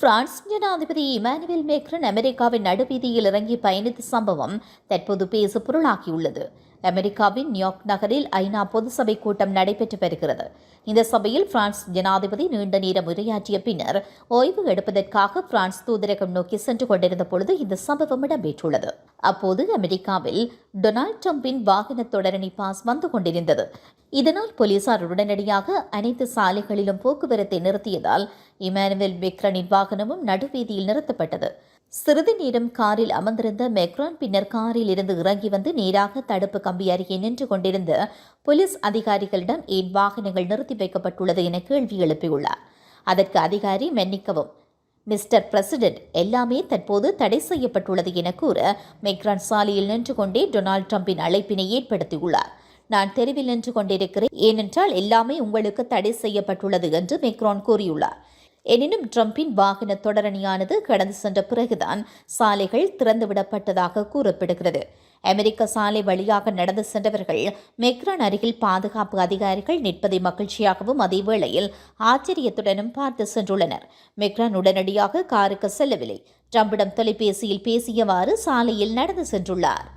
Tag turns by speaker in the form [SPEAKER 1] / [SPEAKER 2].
[SPEAKER 1] France ஜனாதிபதி Emmanuel Macron அமெரிக்காவின் நடுவீதியில் இறங்கி பயணித்த சம்பவம் தற்போது பேசு பொருளாகியுள்ளது. அமெரிக்காவின் நியூயார்க் நகரில் ஐநா பொதுசபை கூட்டம் நடைபெற்று வருகிறது. இந்த சபையில் பிரான்ஸ் ஜனாதிபதி நீண்ட நேரம் உரையாற்றிய பின்னர் ஓய்வு எடுப்பதற்காக பிரான்ஸ் தூதரகம் நோக்கி சென்று கொண்டிருந்த பொழுது இந்த சம்பவம் இடம்பெற்றுள்ளது. அப்போது அமெரிக்காவில் டொனால்டு டிரம்பின் வாகன தொடரணி பாஸ் வந்து கொண்டிருந்தது. இதனால் போலீசார் உடனடியாக அனைத்து சாலைகளிலும் போக்குவரத்தை நிறுத்தியதால் இமானுவேல் மேக்ரனின் வாகனமும் நடுவீதியில் நிறுத்தப்பட்டது. சிறிது நேரம் காரில் அமர்ந்திருந்த மேக்ரான் பின்னர் காரில் இருந்து இறங்கி வந்து நேராக தடுப்பு கம்பி அருகே நின்று கொண்டிருந்த போலீஸ் அதிகாரிகளிடம் ஏன் வாகனங்கள் நிறுத்தி வைக்கப்பட்டுள்ளது என கேள்வி எழுப்பியுள்ளார். அதற்கு அதிகாரி, மன்னிக்கவும் மிஸ்டர் பிரசிடென்ட், எல்லாமே தற்போது தடை செய்யப்பட்டுள்ளது என கூற மேக்ரான் சாலையில் நின்று கொண்டே டொனால்டு டிரம்பின் அழைப்பினை ஏற்படுத்தியுள்ளார். நான் தெருவில் நின்று கொண்டிருக்கிறேன், ஏனென்றால் எல்லாமே உங்களுக்கு தடை செய்யப்பட்டுள்ளது என்று மேக்ரான் கூறியுள்ளார். எனினும் டிரம்பின் வாகன தொடரணியானது கடந்து சென்ற பிறகுதான் சாலைகள் திறந்துவிடப்பட்டதாக கூறப்படுகிறது. அமெரிக்க சாலை வழியாக நடந்து சென்றவர்கள் மேக்ரான் அருகில் பாதுகாப்பு அதிகாரிகள் நிற்பதை மகிழ்ச்சியாகவும் அதேவேளையில் ஆச்சரியத்துடனும் பார்த்து சென்றுள்ளனர். மேக்ரான் உடனடியாக காருக்கு செல்லவில்லை. டிரம்பிடம் தொலைபேசியில் பேசியவாறு சாலையில் நடந்து சென்றுள்ளார்.